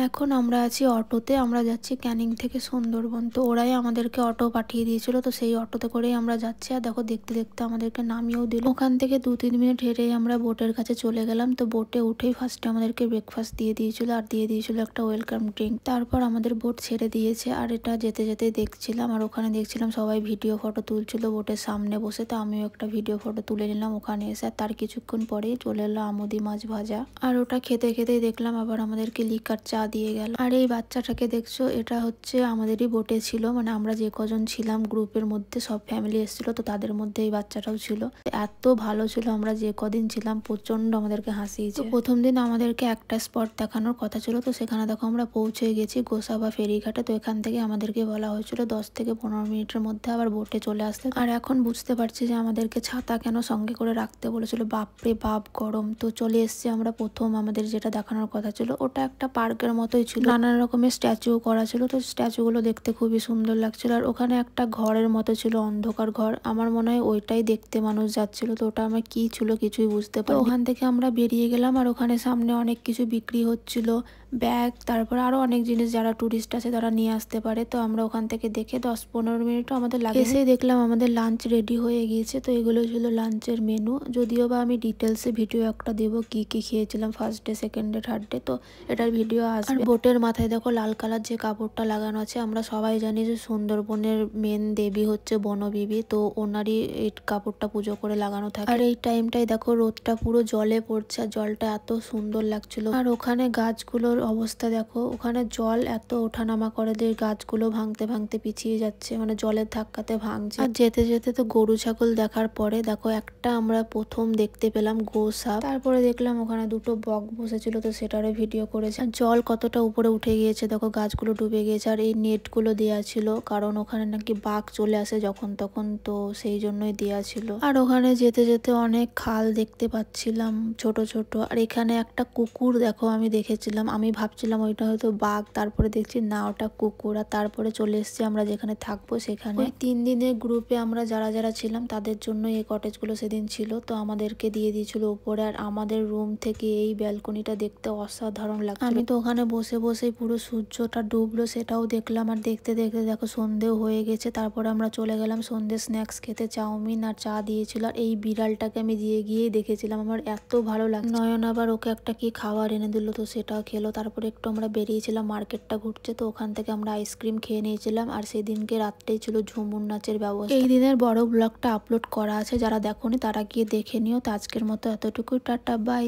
এখন আমরা আছি অটোতে, আমরা যাচ্ছি ক্যানিং থেকে সুন্দরবন। তো ওরাই আমাদেরকে অটো পাঠিয়ে দিয়েছিল, তো সেই অটোতে করেই আমরা যাচ্ছি। আর দেখো দেখতে দেখতে আমাদেরকে নামিয়েও দিল। ওখান থেকে 2-3 মিনিট হেঁটেই আমরা বোটের কাছে চলে গেলাম। তো বোটে উঠেই ফার্স্টে আমাদেরকে ব্রেকফাস্ট দিয়ে দিয়েছিল আর দিয়ে দিয়েছিল একটা ওয়েলকাম ড্রিঙ্ক। তারপর আমাদের বোট ছেড়ে দিয়েছে আর এটা যেতে যেতে দেখছিলাম। আর ওখানে দেখছিলাম সবাই ভিডিও ফটো তুলছিল বোটের সামনে বসে। তো আমিও একটা ভিডিও ফটো তুলে নিলাম ওখানে এসে। আর তার কিছুক্ষণ পরেই চলে এলো আমুদি মাছ ভাজা। আর ওটা খেতে খেতেই দেখলাম আবার আমাদেরকে লিকার চা দিয়ে গেল। আর এই বাচ্চাটাকে দেখছো, এটা হচ্ছে আমাদেরই বোটে ছিল, মানে আমরা যে কজন ছিলাম গ্রুপের মধ্যে সব ফ্যামিলি এসেছিল, তো তাদের মধ্যে এই বাচ্চাটাও ছিল। এত ভালো ছিল, আমরা যে কদিন ছিলাম প্রচন্ড আমাদেরকে হাসিয়েছে। প্রথম দিন আমাদেরকে একটা স্পট দেখানোর কথা ছিল, তো সেখানে দেখো আমরা পৌঁছে গেছি গোসাবা ফেরিঘাটে। তো এখান থেকে আমাদেরকে বলা হয়েছিল 10 থেকে 15 মিনিটের মধ্যে আবার বোটে চলে আসতে। আর এখন বুঝতে পারছি যে আমাদেরকে ছাতা কেন সঙ্গে করে রাখতে বলেছিল, বাপরে বাপ গরম। তো চলে এসছি আমরা। প্রথম আমাদের যেটা দেখানোর কথা ছিল ওটা একটা পার্কের মতোই ছিল, নানান রকমের স্ট্যাচু করা ছিল। তো স্ট্যাচুগুলো দেখতে খুবই সুন্দর লাগছিল। আর ওখানে একটা ঘরের মতো ছিল, অন্ধকার ঘর। আমার মনে হয় ওইটাই দেখতে মানুষ যাচ্ছিল। তো ওটা আমার কি ছিল কিছুই বুঝতে পারি। ওখান থেকে আমরা বেরিয়ে গেলাম আর ওখানে সামনে অনেক কিছু বিক্রি হচ্ছিল, ব্যাগ, তারপর আরো অনেক জিনিস যারা টুরিস্ট আছে তারা নিয়ে আসতে পারে। তো আমরা ওখান থেকে দেখে 10-15 মিনিটও আমাদের লাগে। এসেই দেখলাম আমাদের লাঞ্চ রেডি হয়ে গিয়েছে। তো এগুলো ছিল লাঞ্চের মেনু, যদিও বা আমি ডিটেলসে ভিডিও একটা দেবো কি কি খেয়েছিলাম first day, second day, third day. তো এটার ভিডিও আসবে। আর বোটের মাথায় দেখো লাল কালার যে কাপড়টা লাগানো আছে, আমরা সবাই জানি যে সুন্দরবনের মেন দেবী হচ্ছে বনবিবি, তো ওনারই এই কাপড়টা পুজো করে লাগানো থাকে। আর এই টাইমটাই দেখো রোদটা পুরো জলে পড়ছে আর জলটা এত সুন্দর লাগছিল। আর ওখানে গাছগুলোর অবস্থা দেখো, ওখানে জল এত ওঠানামা করে যে গাছগুলো ভাঙতে ভাঙতে পিছিয়ে যাচ্ছে, মানে জলের ধাক্কাতে ভাঙছে। আর যেতে যেতে তো গরু ছাগল দেখার পরে দেখো একটা আমরা প্রথম দেখতে পেলাম গোসাপ। তারপরে দেখলাম ওখানে দুটো বক বসেছিল, তো সেটারও ভিডিও করেছে। আর জল কতটা উপরে উঠে গিয়েছে দেখো, গাছগুলো ডুবে গিয়েছে। আর এই নেটগুলো দেওয়া ছিল কারণ ওখানে নাকি বাঘ চলে আসে যখন তখন, তো সেই জন্যই দেওয়া ছিল। আর ওখানে যেতে যেতে অনেক খাল দেখতে পাচ্ছিলাম ছোট ছোট। আর এখানে একটা কুকুর দেখো আমি দেখেছিলাম, আমি ভাবছিলাম ওইটা হয়তো বাঘ, তারপরে দেখছি না ওটা কুকুর। আর তারপরে চলে এসেছি আমরা যেখানে থাকবো সেখানে। ওই 3 দিনের গ্রুপে আমরা যারা যারা ছিলাম তাদের জন্য এই কটেজগুলো সেদিন ছিল, তো আমাদেরকে দিয়ে দিয়েছিল উপরে। আর আমাদের রুম থেকে এই ব্যালকনিটা দেখতে অসাধারণ লাগছে। আমি তো ওখানে বসে বসে পুরো সূর্যটা ডুবলো সেটাও দেখলাম। আর দেখতে দেখতে দেখো সন্ধেও হয়ে গেছে। তারপরে আমরা চলে গেলাম সন্ধে স্ন্যাক্স খেতে, চাউমিন আর চা দিয়েছিল। আর এই বিড়ালটাকে আমি গিয়েই দেখেছিলাম, আমার এত ভালো লাগছে। নয়ন আবার ওকে একটা কি খাবার এনে দিল, তো সেটাও খেলো। তারপরে একটু আমরা বেরিয়েছিলাম, মার্কেটটা ঘুরছে, তো ওখান থেকে আমরা আইসক্রিম খেয়ে নিয়েছিলাম। আর সেদিনকে রাত্রেই ছিল ঝুমুর নাচের ব্যবস্থা। এই দিনের বড় ব্লগটা আপলোড করা আছে, যারা দেখোনি তারা গিয়ে দেখে নিও। তো আজকের মতো এতটুকুই, টাটা বাই।